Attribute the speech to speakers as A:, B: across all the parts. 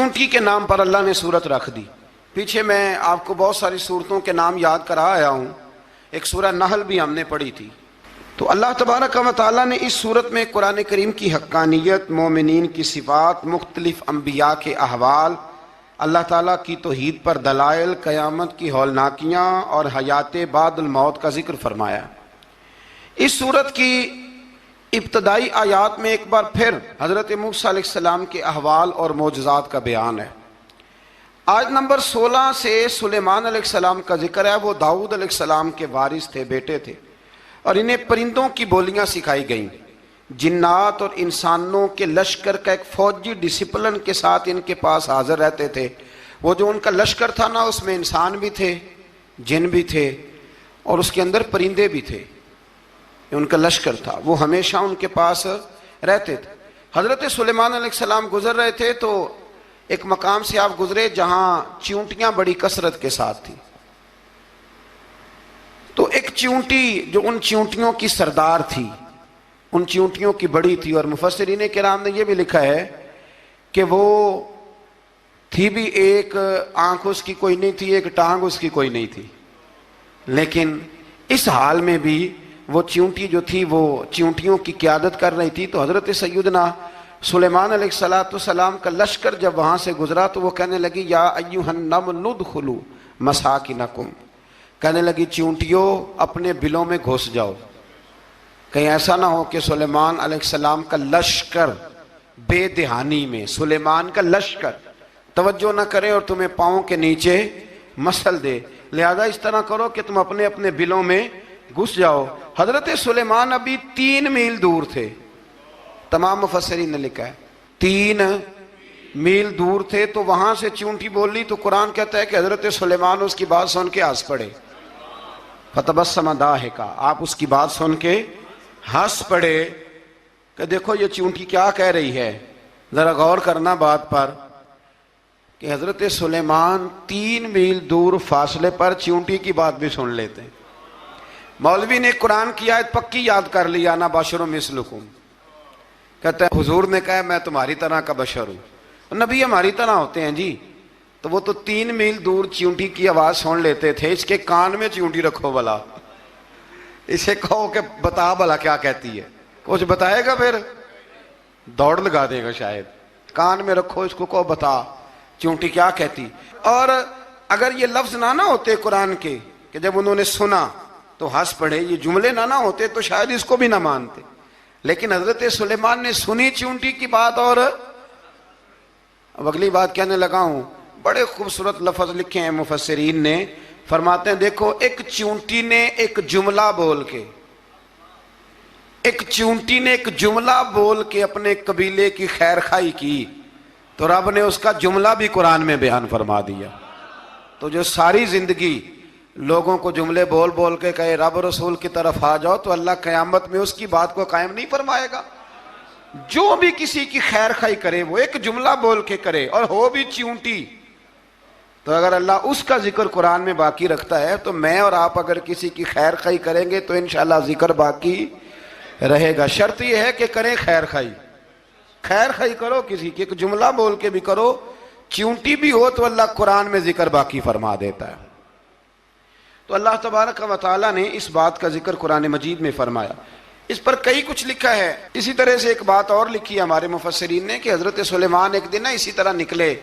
A: چونٹی کے نام پر اللہ نے سورت رکھ دی. پیچھے میں آپ کو بہت ساری سورتوں کے نام یاد کرا آیا ہوں. ایک سورہ نحل بھی ہم نے پڑھی تھی. تو اللہ تبارک و تعالیٰ نے اس سورت میں قرآن کریم کی حقانیت، مومنین کی صفات، مختلف انبیاء کے احوال، اللہ تعالیٰ کی توحید پر دلائل، قیامت کی ہولناکیاں اور حیات بعد الموت کا ذکر فرمایا. اس سورت کی ابتدائی آیات میں ایک بار پھر حضرت موسیٰ علیہ السلام کے احوال اور معجزات کا بیان ہے. آیت نمبر 16 سے سلیمان علیہ السلام کا ذکر ہے. وہ داؤد علیہ السلام کے وارث تھے، بیٹے تھے، اور انہیں پرندوں کی بولیاں سکھائی گئیں. جنات اور انسانوں کے لشکر کا ایک فوجی ڈسپلن کے ساتھ ان کے پاس حاضر رہتے تھے. وہ جو ان کا لشکر تھا نا، اس میں انسان بھی تھے، جن بھی تھے، اور اس کے اندر پرندے بھی تھے. ان کا لشکر تھا، وہ ہمیشہ ان کے پاس رہتے تھے. حضرت سلیمان علیہ السلام گزر رہے تھے تو ایک مقام سے آپ گزرے جہاں چیونٹیاں بڑی کثرت کے ساتھ تھیں. تو ایک چیونٹی جو ان چیونٹیوں کی سردار تھی، ان چیونٹیوں کی بڑی تھی، اور مفسرین کرام نے یہ بھی لکھا ہے کہ وہ تھی بھی ایک آنکھ اس کی کوئی نہیں تھی، ایک ٹانگ اس کی کوئی نہیں تھی، لیکن اس حال میں بھی وہ چیونٹی جو تھی وہ چیونٹیوں کی قیادت کر رہی تھی. تو حضرت سیدنا سلیمان علیہ السلام کا لشکر جب وہاں سے گزرا تو وہ کہنے لگی یا ایھا النمل ادخلوا مساکنکم، کہنے لگی چیونٹیوں اپنے بلوں میں گھس جاؤ، کہیں ایسا نہ ہو کہ سلیمان علیہ السلام کا لشکر بے دہانی میں، سلیمان کا لشکر توجہ نہ کرے اور تمہیں پاؤں کے نیچے مسل دے. لہذا اس طرح کرو کہ تم اپنے اپنے بلوں میں گھس جاؤ. حضرت سلیمان ابھی 3 میل دور تھے. تمام مفسرین نے لکھا ہے 3 میل دور تھے. تو وہاں سے چیونٹی بول لی تو قرآن کہتا ہے کہ حضرت سلیمان اس کی بات سن کے ہنس پڑے. فتبسم ضاحکا، آپ اس کی بات سن کے ہنس پڑے کہ دیکھو یہ چیونٹی کیا کہہ رہی ہے. ذرا غور کرنا بات پر کہ حضرت سلیمان 3 میل دور فاصلے پر چیونٹی کی بات بھی سن لیتے ہیں. مولوی نے قرآن کی آیت پکی یاد کر لی، انا بشر مثلکم، کہتا ہے حضور نے کہا میں تمہاری طرح کا بشر ہوں. نبی ہماری طرح ہوتے ہیں جی. تو وہ تو 3 میل دور چیونٹی کی آواز سن لیتے تھے. اس کے کان میں چیونٹی رکھو بلا، اسے کہو کہ بتا بلا کیا کہتی ہے. کچھ بتائے گا پھر دوڑ لگا دے گا شاید. کان میں رکھو، اس کو کہو بتا چیونٹی کیا کہتی. اور اگر یہ لفظ نہ ہوتے قرآن کے کہ جب انہوں نے سنا تو ہنس پڑے، یہ جملے نہ ہوتے تو شاید اس کو بھی نہ مانتے. لیکن حضرت سلیمان نے سنی چیونٹی کی بات. اور اب اگلی بات کہنے لگا ہوں، بڑے خوبصورت لفظ لکھے ہیں مفسرین نے. فرماتے ہیں دیکھو ایک چیونٹی نے ایک جملہ بول کے اپنے قبیلے کی خیر خواہی کی تو رب نے اس کا جملہ بھی قرآن میں بیان فرما دیا. تو جو ساری زندگی لوگوں کو جملے بول بول کے کہے رب رسول کی طرف آ جاؤ، تو اللہ قیامت میں اس کی بات کو قائم نہیں فرمائے گا. جو بھی کسی کی خیر خواہی کرے وہ ایک جملہ بول کے کرے، اور ہو بھی چیونٹی. تو اگر اللہ اس کا ذکر قرآن میں باقی رکھتا ہے تو میں اور آپ اگر کسی کی خیر خواہی کریں گے تو انشاءاللہ ذکر باقی رہے گا. شرط یہ ہے کہ کریں خیر خواہی کرو کسی کی، ایک جملہ بول کے بھی کرو. چیونٹی بھی ہو تو اللہ قرآن میں ذکر باقی فرما دیتا ہے. تو اللہ تبارک و تعالیٰ نے اس بات کا ذکر قرآن مجید میں فرمایا. اس پر کئی کچھ لکھا ہے. اسی طرح سے ایک بات اور لکھی ہے ہمارے مفسرین نے کہ حضرت سلیمان ایک دن اسی طرح نکلے،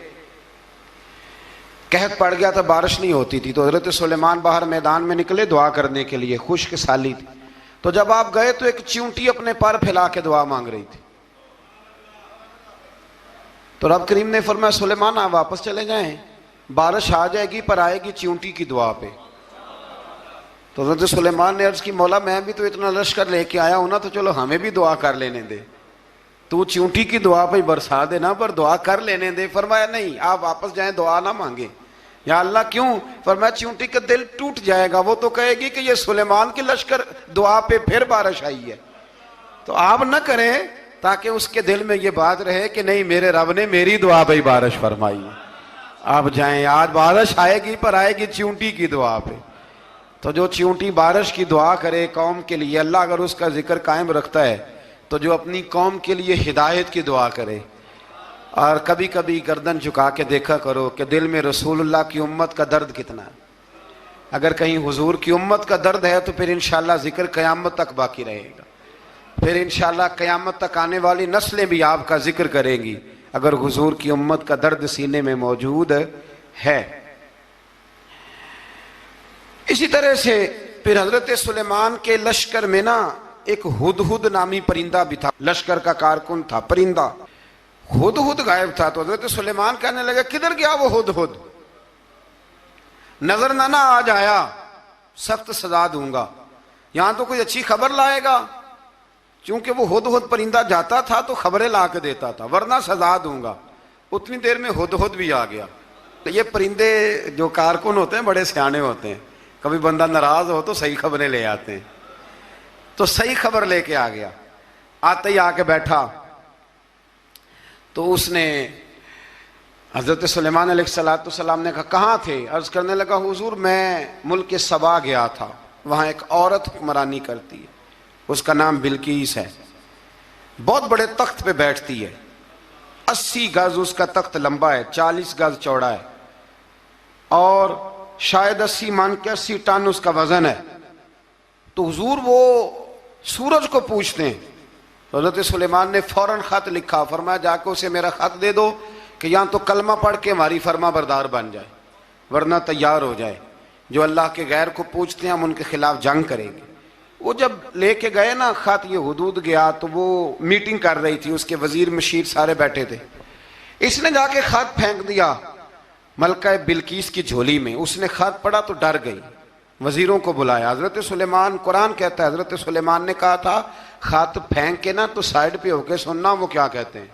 A: قحط پڑ گیا تھا، بارش نہیں ہوتی تھی. تو حضرت سلیمان باہر میدان میں نکلے دعا کرنے کے لیے، خشک سالی تھی. تو جب آپ گئے تو ایک چیونٹی اپنے پر پھیلا کے دعا مانگ رہی تھی. تو رب کریم نے فرمایا سلیمان آپ واپس چلے جائیں، بارش آ جائے گی پر آئے گی چیونٹی کی دعا پہ. تو حضرت سلیمان نے عرض کی مولا میں بھی تو اتنا لشکر لے کے آیا ہوں نا، تو چلو ہمیں بھی دعا کر لینے دے. تو چیونٹی کی دعا پہ برسا دینا پر دعا کر لینے دے. فرمایا نہیں آپ واپس جائیں، دعا نہ مانگیں. یا اللہ کیوں؟ فرمایا چیونٹی کا دل ٹوٹ جائے گا، وہ تو کہے گی کہ یہ سلیمان کے لشکر دعا پہ پھر بارش آئی ہے. تو آپ نہ کریں تاکہ اس کے دل میں یہ بات رہے کہ نہیں میرے رب نے میری دعا پہ بارش فرمائی ہے. آپ جائیں، آج بارش آئے گی پر آئے گی چیونٹی کی دعا پہ. تو جو چیونٹی بارش کی دعا کرے قوم کے لیے، اللہ اگر اس کا ذکر قائم رکھتا ہے تو جو اپنی قوم کے لیے ہدایت کی دعا کرے، اور کبھی کبھی گردن جھکا کے دیکھا کرو کہ دل میں رسول اللہ کی امت کا درد کتنا ہے. اگر کہیں حضور کی امت کا درد ہے تو پھر انشاءاللہ ذکر قیامت تک باقی رہے گا. پھر انشاءاللہ قیامت تک آنے والی نسلیں بھی آپ کا ذکر کریں گی اگر حضور کی امت کا درد سینے میں موجود ہے. اسی طرح سے پھر حضرت سلیمان کے لشکر میں نا ایک ہدہد نامی پرندہ بھی تھا. لشکر کا کارکن تھا پرندہ. ہدہد غائب تھا تو حضرت سلیمان کہنے لگے کدھر گیا وہ ہدہد؟ نظر نہ آ جایا سخت سزا دوں گا. یہاں تو کوئی اچھی خبر لائے گا. چونکہ وہ ہدہد پرندہ جاتا تھا تو خبریں لا کے دیتا تھا، ورنہ سزا دوں گا. اتنی دیر میں ہدہد بھی آ گیا. یہ پرندے جو کارکن ہوتے ہیں بڑے سیانے ہوتے ہیں. کبھی بندہ ناراض ہو تو صحیح خبریں لے آتے ہیں. تو صحیح خبر لے کے آ گیا. آتے ہی آ کے بیٹھا تو اس نے حضرت سلیمان علیہ السلام نے کہا کہاں تھے؟ عرض کرنے لگا حضور میں ملک سبا گیا تھا، وہاں ایک عورت حکمرانی کرتی ہے، اس کا نام بلقیس ہے. بہت بڑے تخت پہ بیٹھتی ہے. 80 گز اس کا تخت لمبا ہے، 40 گز چوڑا ہے، اور شاید 80 من کے 80 ٹن اس کا وزن ہے. تو حضور وہ سورج کو پوچھتے ہیں. تو حضرت سلیمان نے فوراً خط لکھا، فرمایا جا کے اسے میرا خط دے دو کہ یہاں تو کلمہ پڑھ کے ہماری فرما بردار بن جائے، ورنہ تیار ہو جائے. جو اللہ کے غیر کو پوچھتے ہیں ہم ان کے خلاف جنگ کریں گے. وہ جب لے کے گئے نا خط یہ حدود گیا تو وہ میٹنگ کر رہی تھی، اس کے وزیر مشیر سارے بیٹھے تھے. اس نے جا کے خط پھینک دیا ملکہ بلقیس کی جھولی میں. اس نے خط پڑھا تو ڈر گئی. وزیروں کو بلایا. حضرت سلیمان، قرآن کہتا ہے حضرت سلیمان نے کہا تھا خط پھینک کے نا تو سائڈ پہ ہو کے سننا وہ کیا کہتے ہیں.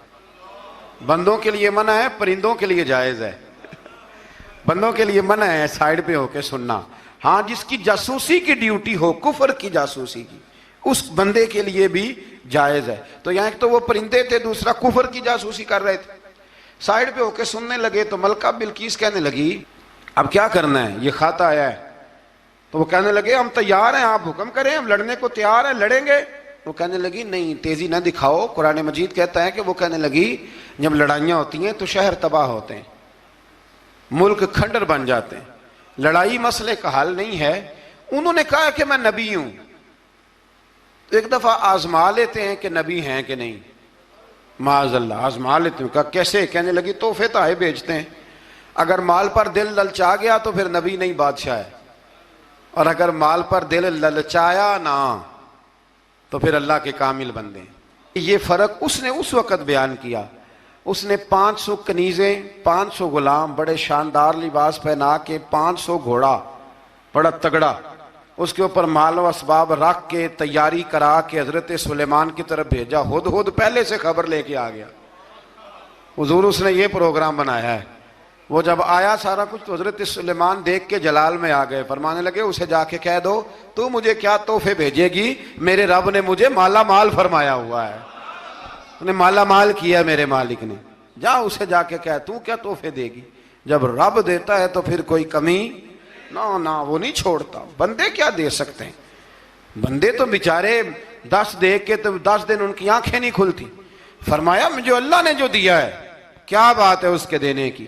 A: بندوں کے لیے منع ہے، پرندوں کے لیے جائز ہے. بندوں کے لیے منع ہے سائڈ پہ ہو کے سننا. ہاں جس کی جاسوسی کی ڈیوٹی ہو، کفر کی جاسوسی کی، اس بندے کے لیے بھی جائز ہے. تو یہاں ایک تو وہ پرندے تھے، دوسرا کفر کی جاسوسی کر رہے تھے. سائڈ پہ ہو کے سننے لگے. تو ملکہ بلقیس کہنے لگی اب کیا کرنا ہے، یہ خط آیا ہے. تو وہ کہنے لگے ہم تیار ہیں، آپ حکم کریں، ہم لڑنے کو تیار ہیں، لڑیں گے. وہ کہنے لگی نہیں تیزی نہ دکھاؤ. قرآن مجید کہتا ہے کہ وہ کہنے لگی جب لڑائیاں ہوتی ہیں تو شہر تباہ ہوتے ہیں، ملک کھنڈر بن جاتے ہیں. لڑائی مسئلے کا حل نہیں ہے. انہوں نے کہا کہ میں نبی ہوں. ایک دفعہ آزما لیتے ہیں کہ نبی ہیں کہ نہیں. معاذ اللہ آزما لیتے ہیں. کہا کیسے؟ کہنے لگی تحفے تحائف بھیجتے ہیں. اگر مال پر دل للچا گیا تو پھر نبی نہیں بادشاہ ہے، اور اگر مال پر دل للچایا نہ تو پھر اللہ کے کامل بندے. یہ فرق اس نے اس وقت بیان کیا. اس نے 500 کنیزیں، 500 غلام، بڑے شاندار لباس پہنا کے، 500 گھوڑا بڑا تگڑا، اس کے اوپر مال و اسباب رکھ کے تیاری کرا کے حضرت سلیمان کی طرف بھیجا. ہدہد پہلے سے خبر لے کے آ گیا. حضور اس نے یہ پروگرام بنایا ہے. وہ جب آیا سارا کچھ تو حضرت سلیمان دیکھ کے جلال میں آ گئے. فرمانے لگے اسے جا کے کہہ دو تو مجھے کیا تحفے بھیجے گی، میرے رب نے مجھے مالا مال فرمایا ہوا ہے، انہیں مالا مال کیا میرے مالک نے. جا اسے جا کے کہہ تو کیا تحفے دے گی. جب رب دیتا ہے تو پھر کوئی کمی نہ وہ نہیں چھوڑتا. بندے کیا دے سکتے ہیں؟ بندے تو بیچارے 10 دے کے تو 10 دن ان کی آنکھیں نہیں کھلتی. فرمایا مجھے اللہ نے جو دیا ہے کیا بات ہے اس کے دینے کی.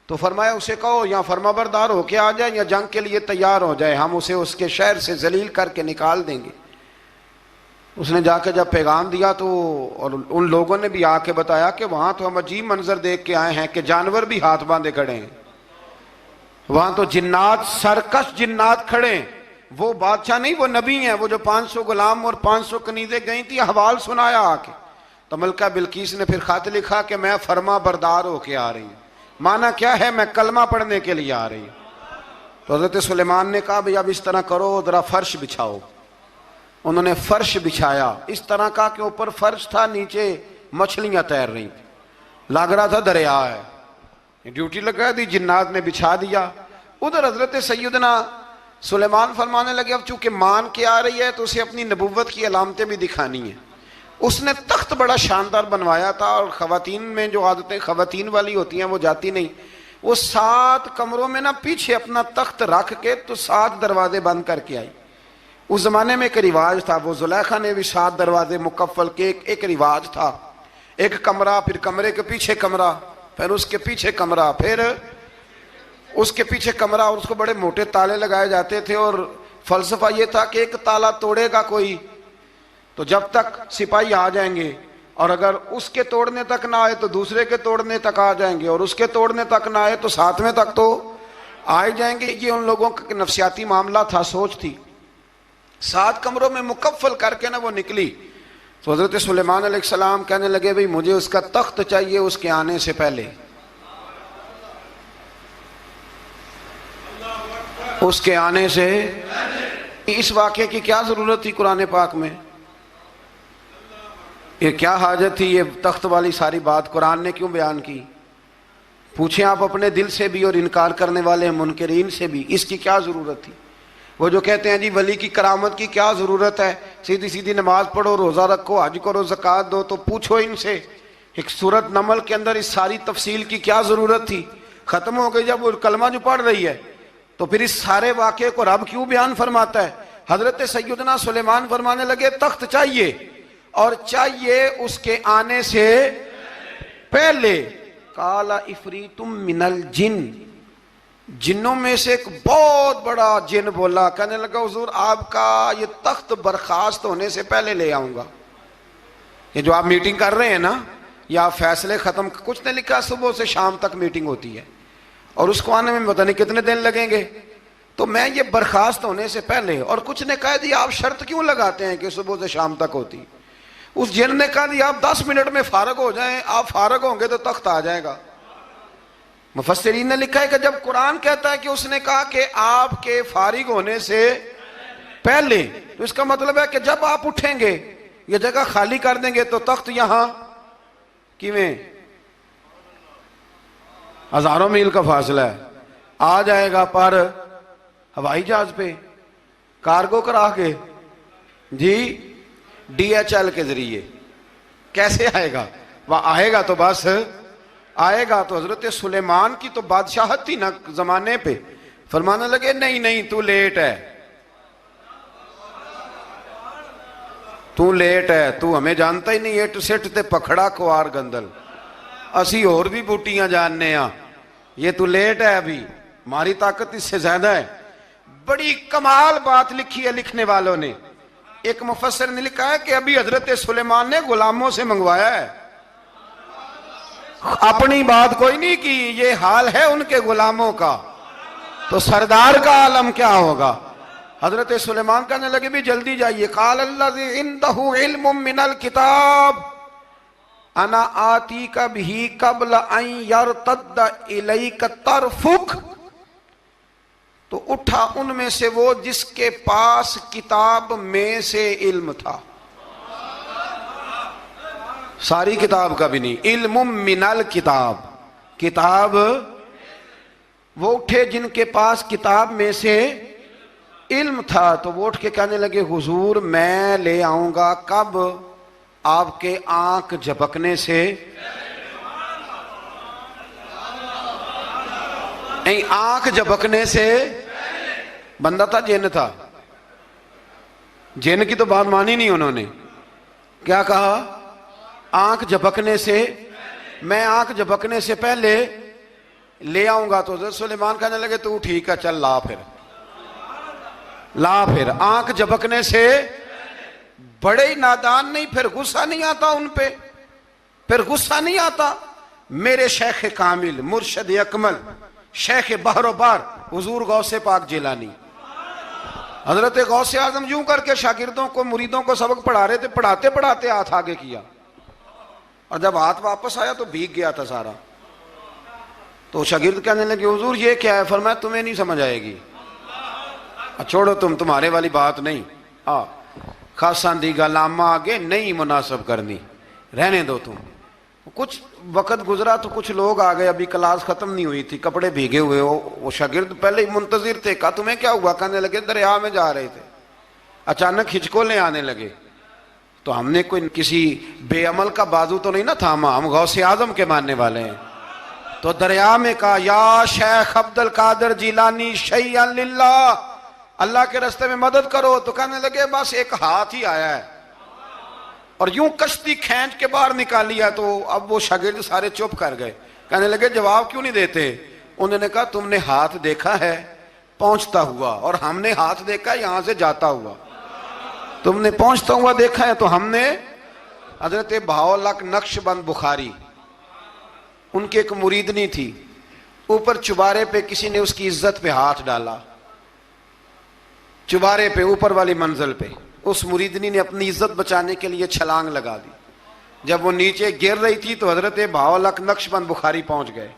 A: تو فرمایا اسے کہو یا فرما بردار ہو کے آ جائے یا جنگ کے لیے تیار ہو جائے، ہم اسے اس کے شہر سے ذلیل کر کے نکال دیں گے. اس نے جا کے جب پیغام دیا تو اور ان لوگوں نے بھی آ کے بتایا کہ وہاں تو ہم عجیب منظر دیکھ کے آئے ہیں کہ جانور بھی ہاتھ باندھے کھڑے ہیں، وہاں تو جنات، سرکش جنات کھڑے ہیں. وہ بادشاہ نہیں، وہ نبی ہیں. وہ جو 500 غلام اور 500 کنیزیں گئی تھی حوال سنایا آ کے. تو ملکہ بلقیس نے پھر خط لکھا کہ میں فرما بردار ہو کے آ رہی ہوں. معنی کیا ہے؟ میں کلمہ پڑھنے کے لیے آ رہی ہوں. تو حضرت سلیمان نے کہا بھئی اب اس طرح کرو، ذرا فرش بچھاؤ. انہوں نے فرش بچھایا اس طرح کا کہ اوپر فرش تھا، نیچے مچھلیاں تیر رہی تھیں، لگ رہا تھا دریا ہے. ڈیوٹی لگا دی، جنات نے بچھا دیا. ادھر حضرت سیدنا سلیمان فرمانے لگے اب چونکہ مان کے آ رہی ہے تو اسے اپنی نبوت کی علامتیں بھی دکھانی ہیں. اس نے تخت بڑا شاندار بنوایا تھا، اور خواتین میں جو عادتیں خواتین والی ہوتی ہیں وہ جاتی نہیں. وہ 7 کمروں میں نا پیچھے اپنا تخت رکھ کے تو 7 دروازے بند کر کے آئی. اس زمانے میں ایک رواج تھا، وہ زلیخا نے بھی 7 دروازے مکفل کے ایک رواج تھا. ایک کمرہ، پھر کمرے کے پیچھے کمرہ، پھر اس کے پیچھے کمرہ، پھر اس کے پیچھے کمرہ، اور اس کو بڑے موٹے تالے لگائے جاتے تھے، اور فلسفہ یہ تھا کہ ایک تالا توڑے گا کوئی تو جب تک سپاہی آ جائیں گے، اور اگر اس کے توڑنے تک نہ آئے تو دوسرے کے توڑنے تک آ جائیں گے، اور اس کے توڑنے تک نہ آئے تو ساتویں تک تو آئے جائیں گے۔ یہ ان لوگوں کا نفسیاتی معاملہ تھا، سوچ تھی۔ 7 کمروں میں مکفل کر کے وہ نکلی تو حضرت سلیمان علیہ السلام کہنے لگے بھئی مجھے اس کا تخت چاہیے اس کے آنے سے پہلے، اس کے آنے سے۔ اس واقعے کی کیا ضرورت تھی قرآن پاک میں؟ یہ کیا حاجت تھی یہ تخت والی ساری بات قرآن نے کیوں بیان کی؟ پوچھیں آپ اپنے دل سے بھی اور انکار کرنے والے منکرین سے بھی، اس کی کیا ضرورت تھی؟ وہ جو کہتے ہیں جی ولی کی کرامت کی کیا ضرورت ہے، سیدھی سیدھی نماز پڑھو، روزہ رکھو، حج کرو، زکوٰۃ دو، تو پوچھو ان سے ایک سورت نمل کے اندر اس ساری تفصیل کی کیا ضرورت تھی؟ ختم ہو گئی جب وہ کلمہ جو پڑھ رہی ہے، تو پھر اس سارے واقعے کو رب کیوں بیان فرماتا ہے؟ حضرت سیدنا سلیمان فرمانے لگے تخت چاہیے، اور چاہیے اس کے آنے سے پہلے۔ قال عفریت من الجن، جنوں میں سے ایک بہت بڑا جن بولا، کہنے لگا حضور آپ کا یہ تخت برخاست ہونے سے پہلے لے آؤں گا۔ یہ جو آپ میٹنگ کر رہے ہیں نا، یا فیصلے ختم، کچھ نے لکھا صبح سے شام تک میٹنگ ہوتی ہے اور اس کو آنے میں پتہ نہیں کتنے دن لگیں گے، تو میں یہ برخاست ہونے سے پہلے، اور کچھ نے کہا دی آپ شرط کیوں لگاتے ہیں کہ صبح سے شام تک ہوتی؟ اس جن نے کہا دی آپ 10 منٹ میں فارغ ہو جائیں، آپ فارغ ہوں گے تو تخت آ جائے گا۔ مفسرین نے لکھا ہے کہ جب قرآن کہتا ہے کہ اس نے کہا کہ آپ کے فارغ ہونے سے پہلے، تو اس کا مطلب ہے کہ جب آپ اٹھیں گے، یہ جگہ خالی کر دیں گے تو تخت یہاں کیویں ہزاروں میل کا فاصلہ ہے آ جائے گا، پر ہوائی جہاز پہ کارگو کرا کے، جی DHL کے ذریعے کیسے آئے گا؟ وہ آئے گا تو بس آئے گا۔ تو حضرت سلیمان کی تو بادشاہت تھی نا زمانے پہ، فرمانے لگے نہیں نہیں تو لیٹ ہے، تو لیٹ ہے، تو ہمیں جانتا ہی نہیں، ایٹ سٹ تے پکھڑا کوار گندل، اسی اور بھی بوٹیاں جاننے ہاں، یہ تو لیٹ ہے، ابھی ہماری طاقت اس سے زیادہ ہے۔ بڑی کمال بات لکھی ہے لکھنے والوں نے۔ ایک مفسر نے لکھا ہے کہ ابھی حضرت سلیمان نے غلاموں سے منگوایا ہے، اپنی بات کوئی نہیں کی، یہ حال ہے ان کے غلاموں کا، تو سردار کا عالم کیا ہوگا؟ حضرت سلیمان کہنے لگے بھی جلدی جائیے۔ قال الذی عنده علم من الکتاب انا آتیک بہ قبل ان یرتد الیک طرفک، تو اٹھا ان میں سے وہ جس کے پاس کتاب میں سے علم تھا، ساری کتاب کا بھی نہیں، علم من الکتاب، کتاب، وہ اٹھے جن کے پاس کتاب میں سے علم تھا، تو وہ اٹھ کے کہنے لگے حضور میں لے آؤں گا، کب؟ آپ کے آنکھ جھپکنے سے، نہیں آنکھ جھپکنے سے، بندہ تھا جن تھا، جن کی تو بات مانی نہیں انہوں نے، کیا کہا؟ آنکھ جھپکنے سے، میں آنکھ جھپکنے سے پہلے لے آؤں گا۔ تو حضرت سلیمان کہنے لگے تو ٹھیک ہے چل لا پھر، لا پھر۔ آنکھ جھپکنے سے بڑے ہی نادان نہیں، پھر غصہ نہیں آتا ان پہ، پھر غصہ نہیں آتا۔ میرے شیخ کامل، مرشد اکمل، شیخ بحر و بار، حضور غوث پاک جیلانی، حضرت غوث اعظم یوں کر کے شاگردوں کو، مریدوں کو سبق پڑھا رہے تھے، پڑھاتے پڑھاتے ہاتھ آگے کیا، اور جب ہاتھ واپس آیا تو بھیگ گیا تھا سارا۔ تو شاگرد کہنے لگے حضور یہ کیا ہے؟ فرمایا تمہیں نہیں سمجھ آئے گی، چھوڑو تمہارے والی بات نہیں، خاصاں دی گل آما آگے نہیں مناسب کرنی، رہنے دو تم۔ کچھ وقت گزرا تو کچھ لوگ آ گئے، ابھی کلاس ختم نہیں ہوئی تھی، کپڑے بھیگے ہوئے ہو، وہ شاگرد پہلے ہی منتظر تھے، کہا تمہیں کیا ہوا؟ کہنے لگے دریا میں جا رہے تھے، اچانک ہچکولیں آنے لگے، تو ہم نے کوئی کسی بے عمل کا بازو تو نہیں نہ تھاما، ہم غوث اعظم کے ماننے والے ہیں، تو دریا میں کہا یا شیخ عبد القادر جیلانی شیئا للہ، اللہ کے راستے میں مدد کرو۔ تو کہنے لگے بس ایک ہاتھ ہی آیا ہے، اور یوں کشتی کھینچ کے باہر نکالیا تو اب وہ شاگرد سارے چپ کر گئے، کہنے لگے جواب کیوں نہیں دیتے؟ انہوں نے کہا تم نے ہاتھ دیکھا ہے پہنچتا ہوا، اور ہم نے ہاتھ دیکھا یہاں سے جاتا ہوا، تم نے پہنچتا ہوا دیکھا ہے تو ہم نے۔ حضرت بہاؤالحق نقشبند بخاری، ان کی ایک مریدنی تھی، اوپر چبارے پہ کسی نے اس کی عزت پہ ہاتھ ڈالا، چبارے پہ اوپر والی منزل پہ، اس مریدنی نے اپنی عزت بچانے کے لیے چھلانگ لگا دی، جب وہ نیچے گر رہی تھی تو حضرت بہاؤالحق نقشبند بخاری پہنچ گئے،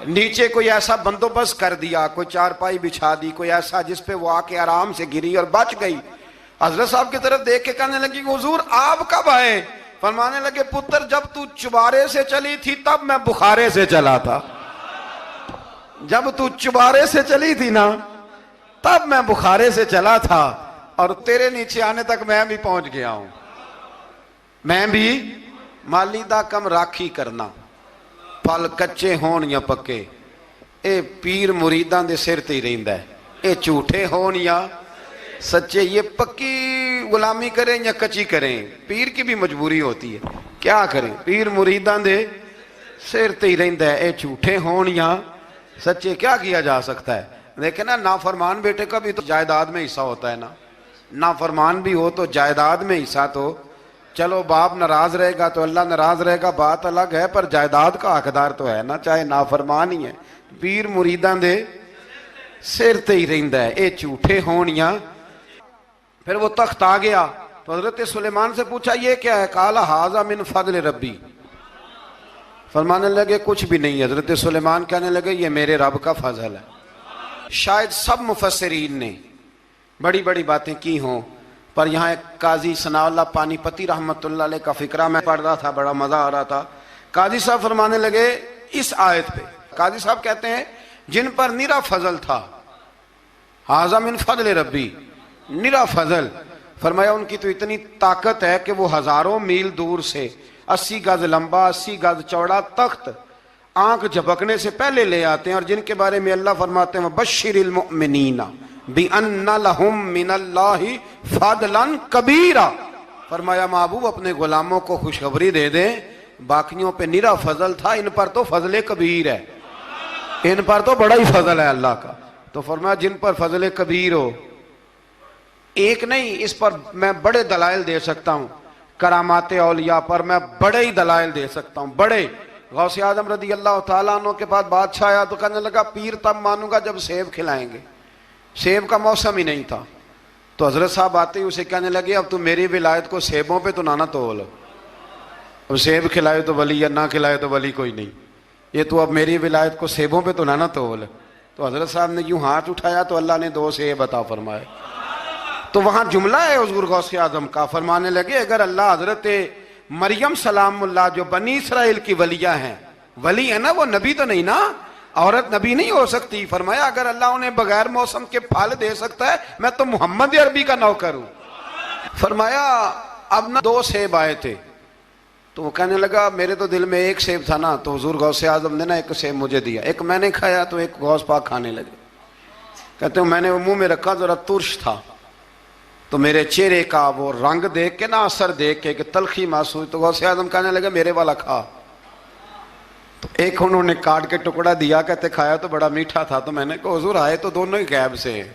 A: نیچے کوئی ایسا بندوبست کر دیا، کوئی چارپائی بچھا دی، کوئی ایسا جس پہ وہ آ کے آرام سے گری اور بچ گئی۔ حضرت صاحب کی طرف دیکھ کے کہنے لگی حضور آپ کب آئے؟ فرمانے لگے پتر جب تو چبارے سے چلی تھی تب میں بخارے سے چلا تھا، جب تو چبارے سے چلی تھی نا تب میں بخارے سے چلا تھا، اور تیرے نیچے آنے تک میں بھی پہنچ گیا ہوں۔ میں بھی مالی دا کم راکھی کرنا، پھل کچے ہون یا پکے، اے پیر مریداں دے سر تے ہی رہندا ہے، اے جھوٹے ہون یا سچے، یہ پکی غلامی کریں یا کچی کریں، پیر کی بھی مجبوری ہوتی ہے، کیا کریں، پیر مریداں دے سر تے ہی رہندا ہے، اے جھوٹے ہون یا سچے، کیا کیا جا سکتا ہے؟ لیکن نا نافرمان بیٹے کا بھی تو جائیداد میں حصہ ہوتا ہے نا، نافرمان بھی ہو تو جائیداد میں حصہ، تو چلو باپ ناراض رہے گا تو اللہ ناراض رہے گا بات الگ ہے، پر جائیداد کا حقدار تو ہے نا، چاہے نافرمان ہی ہے۔ پیر مریداں دے سر تے ہی رہندا ہے، اے جھوٹے ہون یا۔ پھر وہ تخت آ گیا تو حضرت سلیمان سے پوچھا یہ کیا ہے؟ قال ھذا من فضل ربی، فرمانے لگے کچھ بھی نہیں۔ حضرت سلیمان کہنے لگے یہ میرے رب کا فضل ہے۔ شاید سب مفسرین نے بڑی بڑی باتیں کی ہوں، پر یہاں ایک قاضی ثناء اللہ پانی پتی رحمت اللہ علیہ کا فقرہ میں پڑھ رہا تھا، بڑا مزہ آ رہا تھا۔ قاضی صاحب فرمانے لگے اس آیت پہ، قاضی صاحب کہتے ہیں جن پر نرا فضل تھا، ھذا من فضل ربی، نرا فضل، فرمایا ان کی تو اتنی طاقت ہے کہ وہ ہزاروں میل دور سے 80 گز لمبا 80 گز چوڑا تخت آنکھ جھپکنے سے پہلے لے آتے ہیں، اور جن کے بارے میں اللہ فرماتے ہیں بشر المؤمنین بِأَنَّ لَهُم مِّنَ اللَّهِ فَضْلًا كَبِيرًا، فرمایا محبوب اپنے غلاموں کو خوشخبری دے دیں، باقیوں پہ نرا فضل تھا، ان پر تو فضل کبیر ہے، ان پر تو بڑا ہی فضل ہے اللہ کا۔ تو فرمایا جن پر فضل کبیر ہو، ایک نہیں، اس پر میں بڑے دلائل دے سکتا ہوں، کرامات اولیاء پر میں بڑے ہی دلائل دے سکتا ہوں، بڑے۔ غوث اعظم رضی اللہ تعالیٰ عنہ کے پاس بادشاہ آیا تو کہنے لگا پیر تب مانوں گا جب سیب کھلائیں گے، سیب کا موسم ہی نہیں تھا۔ تو حضرت صاحب آتے ہی اسے کہنے لگے اب تو میری ولایت کو سیبوں پہ تو نہ تول، اب سیب کھلائے تو ولی یا نہ کھلائے تو ولی کوئی نہیں، یہ تو اب میری ولایت کو سیبوں پہ تو نہ تول۔ تو حضرت صاحب نے یوں ہاتھ اٹھایا تو اللہ نے 2 سیب عطا فرمائے۔ تو وہاں جملہ ہے حضور غوث اعظم کا، فرمانے لگے اگر اللہ حضرت مریم سلام اللہ جو بنی اسرائیل کی ولیہ ہیں، ولی ہے نا، وہ نبی تو نہیں نا، عورت نبی نہیں ہو سکتی، فرمایا اگر اللہ انہیں بغیر موسم کے پھل دے سکتا ہے میں تو محمد عربی کا نوکر ہوں۔ فرمایا اب نہ 2 سیب آئے تھے، تو وہ کہنے لگا میرے تو دل میں 1 سیب تھا نا، تو حضور غوث اعظم نے نا 1 سیب مجھے دیا، 1 میں نے کھایا تو 1 غوث پاک کھانے لگے۔ کہتے ہیں میں نے منہ میں رکھا ذرا ترش تھا، تو میرے چہرے کا وہ رنگ دیکھ کے نا، اثر دیکھ کے کہ تلخی محسوس، تو غوث اعظم کہنے لگے میرے والا کھا۔ تو 1 انہوں نے کاٹ کے ٹکڑا دیا، کہتے کھایا تو بڑا میٹھا تھا، تو میں نے کہا حضور آئے تو دونوں ہی غیب سے ہیں،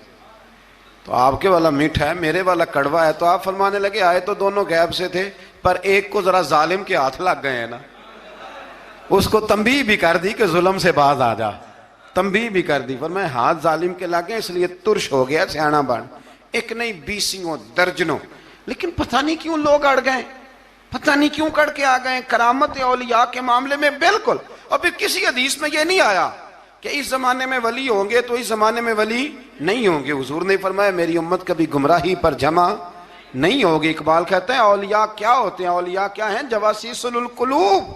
A: تو آپ کے والا میٹھا ہے میرے والا کڑوا ہے، تو آپ فرمانے لگے آئے تو دونوں غیب سے تھے، پر ایک کو ذرا ظالم کے ہاتھ لگ گئے ہیں نا، اس کو تنبیہ بھی کر دی کہ ظلم سے باز آ جا، تنبیہ بھی کر دی، فرمایا ہاتھ ظالم کے لگے اس لیے ترش ہو گیا سیانا بن، 1 نہیں 20 درجنوں۔ لیکن پتہ نہیں کیوں لوگ اڑ گئے، پتہ نہیں کیوں کڑ کے آ گئے کرامت اولیاء کے معاملے میں بالکل۔ اور پھر کسی حدیث میں یہ نہیں آیا کہ اس زمانے میں ولی ہوں گے تو اس زمانے میں ولی نہیں ہوں گے، حضور نے فرمایا میری امت کبھی گمراہی پر جمع نہیں ہوگی۔ اقبال کہتے ہیں اولیاء کیا ہوتے ہیں؟ اولیاء کیا ہیں؟ جواسیس القلوب۔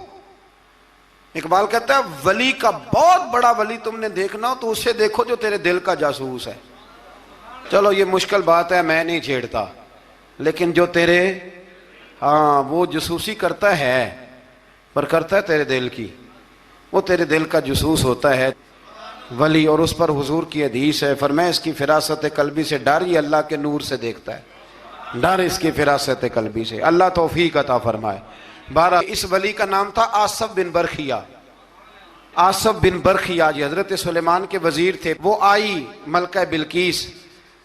A: اقبال کہتا ہے ولی کا بہت بڑا ولی تم نے دیکھنا ہو تو اسے دیکھو جو تیرے دل کا جاسوس ہے۔ چلو یہ مشکل بات ہے، میں نہیں چھیڑتا، لیکن جو تیرے وہ جاسوسی کرتا ہے، پر کرتا ہے تیرے دل کی، وہ تیرے دل کا جاسوس ہوتا ہے ولی۔ اور اس پر حضور کی حدیث ہے، فرمایا اس کی فراست قلبی سے ڈر، یہ اللہ کے نور سے دیکھتا ہے۔ ڈر اس کی فراست قلبی سے، اللہ توفیق عطا فرمائے۔ بارہ اس ولی کا نام تھا آصف بن برخیہ۔ آصف بن برخیہ جی حضرت سلیمان کے وزیر تھے۔ وہ آئی ملکہ بلقیس،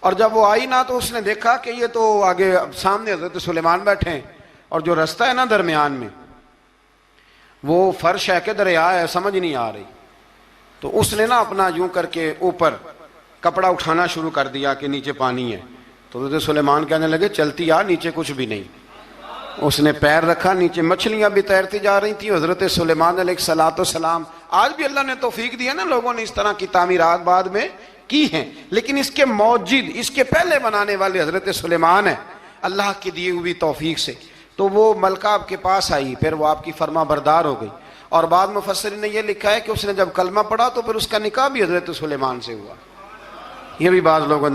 A: اور جب وہ آئی نا تو اس نے دیکھا کہ یہ تو آگے سامنے حضرت سلیمان بیٹھے ہیں، اور جو رستہ ہے نا درمیان میں وہ فرش ہے کہ دریا ہے سمجھ نہیں آ رہی، تو اس نے نا اپنا یوں کر کے اوپر کپڑا اٹھانا شروع کر دیا کہ نیچے پانی ہے، تو حضرت سلیمان کہنے لگے چلتی آ، نیچے کچھ بھی نہیں۔ اس نے پیر رکھا، نیچے مچھلیاں بھی تیرتی جا رہی تھیں۔ حضرت سلیمان علیہ الصلوۃ والسلام، آج بھی اللہ نے توفیق دی ہے نا، لوگوں نے اس طرح کی تعمیرات بعد میں کی ہیں، لیکن اس کے موجد، اس کے پہلے بنانے والے حضرت سلیمان ہیں اللہ کی دی ہوئی توفیق سے۔ تو وہ ملکہ آپ کے پاس آئی، پھر وہ آپ کی فرما بردار ہو گئی، اور بعد مفسرین نے یہ لکھا ہے کہ اس نے جب کلمہ پڑھا تو پھر اس کا نکاح بھی حضرت سلیمان سے ہوا۔ یہ بھی بعض لوگوں